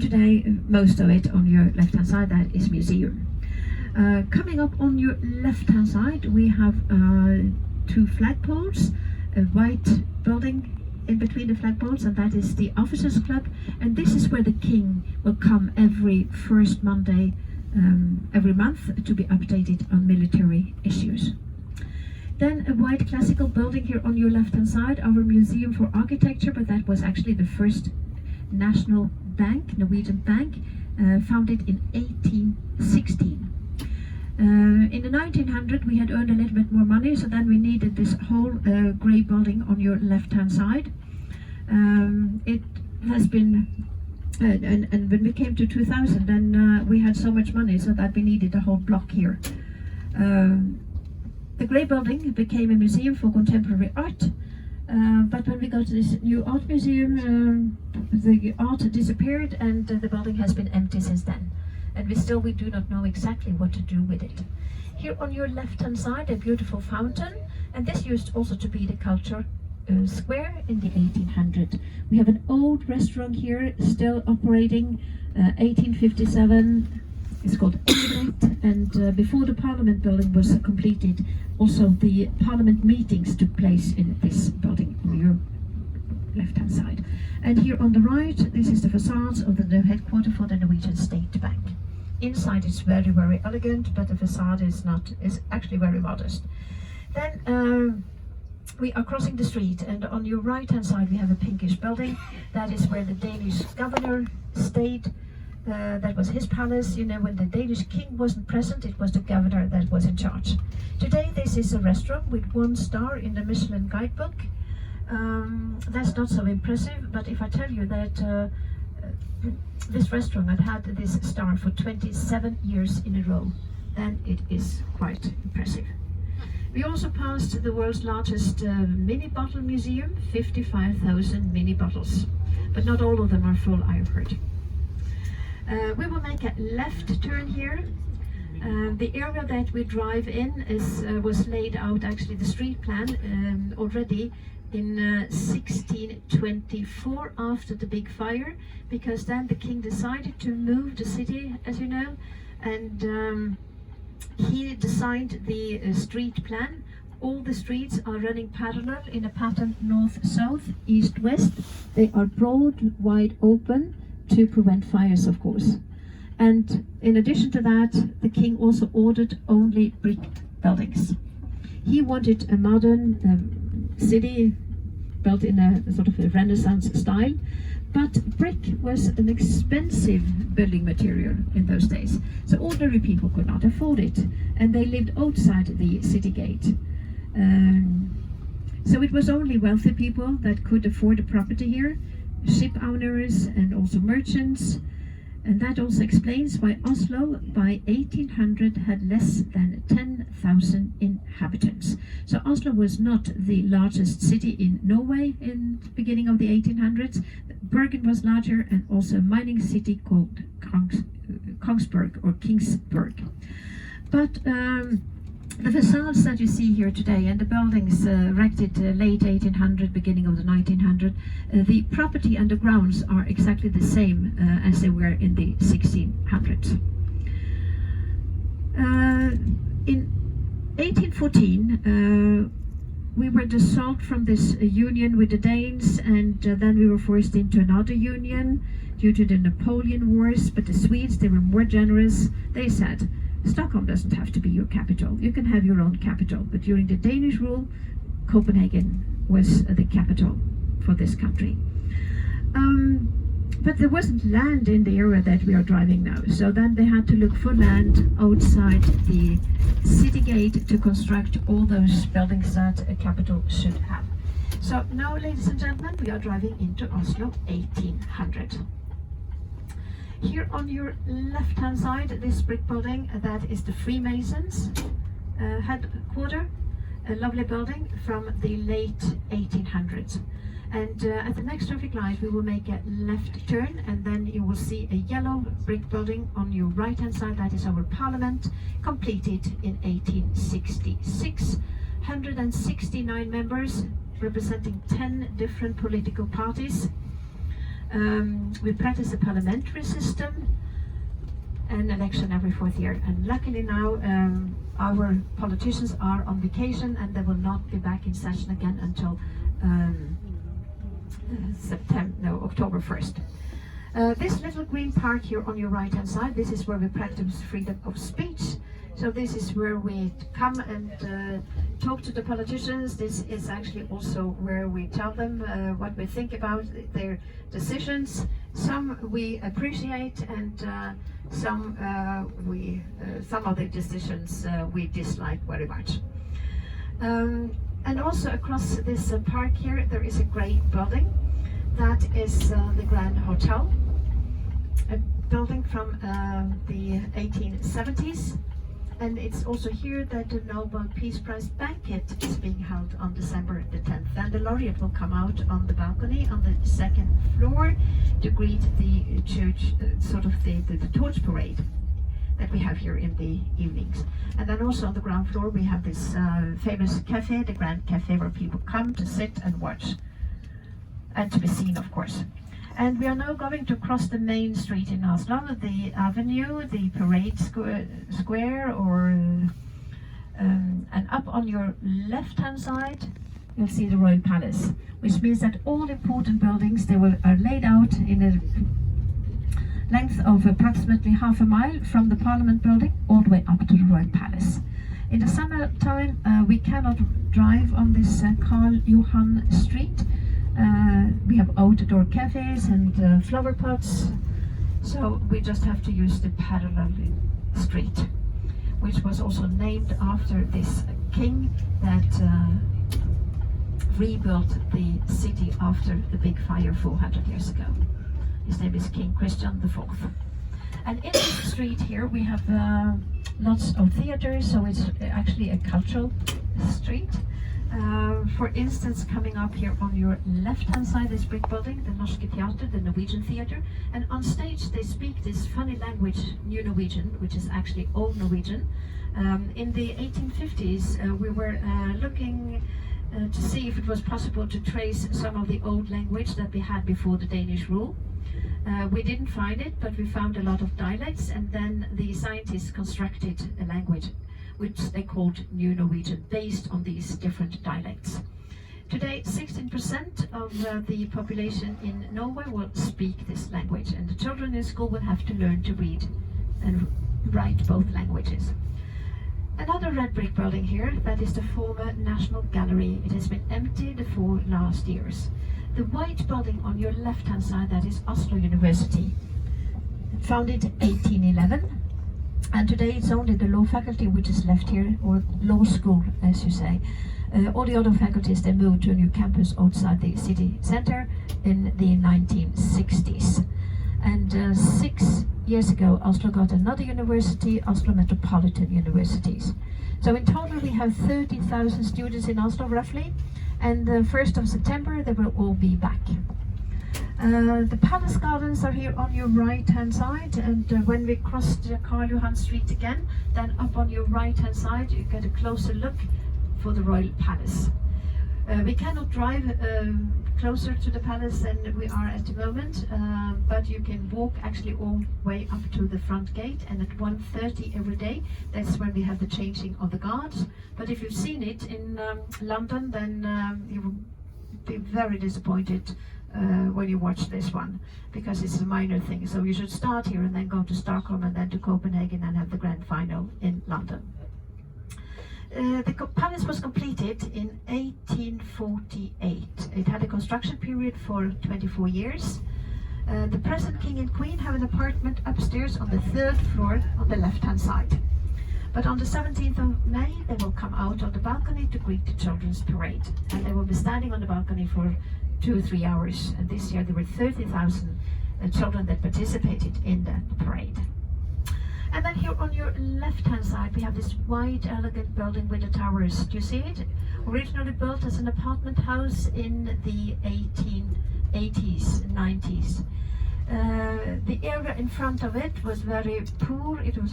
Today, most of it on your left-hand side, that is museum. Coming up on your left-hand side, we have two flagpoles, a white building in between the flagpoles, and that is the Officers Club. And this is where the King will come every first Monday every month to be updated on military issues. Then a white classical building here on your left-hand side, our Museum for Architecture, but that was actually the first national bank, Norwegian bank, founded in 1816. In the 1900s we had earned a little bit more money, so then we needed this whole grey building on your left-hand side. It has been, and when we came to 2000, then we had so much money so that we needed a whole block here. The grey building became a museum for contemporary art. But when we go to this new art museum, the art disappeared and the building has been empty since then. And we do not know exactly what to do with it. Here on your left-hand side, a beautiful fountain, and this used also to be the culture square in the 1800s. We have an old restaurant here, still operating, 1857. It's called Happylife, and before the Parliament building was completed, also the Parliament meetings took place in this building on your left-hand side. And here on the right, this is the facades of the headquarters for the Norwegian State Bank. Inside it's very, very elegant, but the facade is actually very modest. Then we are crossing the street, and on your right-hand side we have a pinkish building. That is where the Danish governor stayed. That was his palace. You know, when the Danish king wasn't present, it was the governor that was in charge. Today this is a restaurant with 1 star in the Michelin guidebook. That's not so impressive, but if I tell you that this restaurant had had this star for 27 years in a row, then it is quite impressive. We also passed the world's largest mini bottle museum, 55,000 mini bottles, but not all of them are full, I've heard. We will make a left turn here. The area that we drive in was laid out, actually the street plan, already in 1624 after the big fire, because then the king decided to move the city, as you know, and he designed the street plan. All the streets are running parallel in a pattern north-south, east-west. They are broad, wide open, to prevent fires, of course. And in addition to that, the king also ordered only brick buildings. He wanted a modern city built in a sort of a Renaissance style, but brick was an expensive building material in those days, so ordinary people could not afford it, and they lived outside the city gate. So it was only wealthy people that could afford a property here, ship owners and also merchants, and that also explains why Oslo by 1800 had less than 10,000 inhabitants. So Oslo was not the largest city in Norway in the beginning of the 1800s. Bergen was larger, and also a mining city called Kongsberg or Kingsburg. But the facades that you see here today and the buildings erected late 1800, beginning of the 1900, the property and the grounds are exactly the same as they were in the 1600s. In 1814, we were dissolved from this union with the Danes, and then we were forced into another union due to the Napoleon Wars, but the Swedes, they were more generous. They said, Stockholm doesn't have to be your capital. You can have your own capital. But during the Danish rule, Copenhagen was the capital for this country. But there wasn't land in the area that we are driving now. So then they had to look for land outside the city gate to construct all those buildings that a capital should have. So now, ladies and gentlemen, we are driving into Oslo 1800. Here on your left-hand side, this brick building, that is the Freemasons headquarters, a lovely building from the late 1800s. And at the next traffic light, we will make a left turn, and then you will see a yellow brick building on your right-hand side. That is our parliament, completed in 1866. 169 members, representing 10 different political parties. We practice the parliamentary system, an election every 4th year. And luckily now our politicians are on vacation and they will not be back in session again until October 1st. This little green park here on your right hand side, this is where we practice freedom of speech. So this is where we come and talk to the politicians. This is actually also where we tell them what we think about their decisions. Some we appreciate, and some of the decisions we dislike very much. And also across this park here, there is a great building. That is the Grand Hotel, a building from the 1870s. And it's also here that the Nobel Peace Prize banquet is being held on December the 10th. And the laureate will come out on the balcony on the 2nd floor to greet the church, the torch parade that we have here in the evenings. And then also on the ground floor we have this famous cafe, the Grand Cafe, where people come to sit and watch and to be seen, of course. And we are now going to cross the main street in Oslo, the avenue, the parade square, and up on your left-hand side, you'll see the Royal Palace, which means that all important buildings, are laid out in a length of approximately half a mile from the Parliament building all the way up to the Royal Palace. In the summertime, we cannot drive on this Karl Johan Street. We have outdoor cafes and flower pots, so we just have to use the parallel street, which was also named after this king that rebuilt the city after the big fire 400 years ago. His name is King Christian IV. And in this street here we have lots of theaters, so it's actually a cultural street. For instance, coming up here on your left-hand side, this brick building, the Norske Teater, the Norwegian theater, and on stage they speak this funny language, New Norwegian, which is actually Old Norwegian. In the 1850s, we were looking to see if it was possible to trace some of the old language that we had before the Danish rule. We didn't find it, but we found a lot of dialects, and then the scientists constructed a language which they called New Norwegian, based on these different dialects. Today, 16% of the population in Norway will speak this language, and the children in school will have to learn to read and write both languages. Another red brick building here, that is the former National Gallery. It has been emptied for last years. The white building on your left-hand side, that is Oslo University, founded 1811. And today it's only the law faculty which is left here, or law school as you say. All the other faculties, they moved to a new campus outside the city center in the 1960s. And 6 years ago Oslo got another university, Oslo Metropolitan Universities. So in total we have 30,000 students in Oslo roughly, and the 1st of September they will all be back. The palace gardens are here on your right hand side, and when we cross the Karl Johan Street again, then up on your right hand side you get a closer look for the Royal Palace. We cannot drive closer to the palace than we are at the moment, but you can walk actually all the way up to the front gate, and at 1:30 every day, that's when we have the changing of the guards. But if you've seen it in London, then you will be very disappointed when you watch this one, because it's a minor thing. So you should start here and then go to Stockholm and then to Copenhagen and have the grand final in London. The palace was completed in 1848. It had a construction period for 24 years. The present king and queen have an apartment upstairs on the 3rd floor on the left-hand side. But on the 17th of May, they will come out on the balcony to greet the children's parade. And they will be standing on the balcony for 2 or 3 hours. And this year there were 30,000 children that participated in that parade. And then here on your left-hand side, we have this wide, elegant building with the towers. Do you see it? Originally built as an apartment house in the 1880s, 90s. The area in front of it was very poor. It was a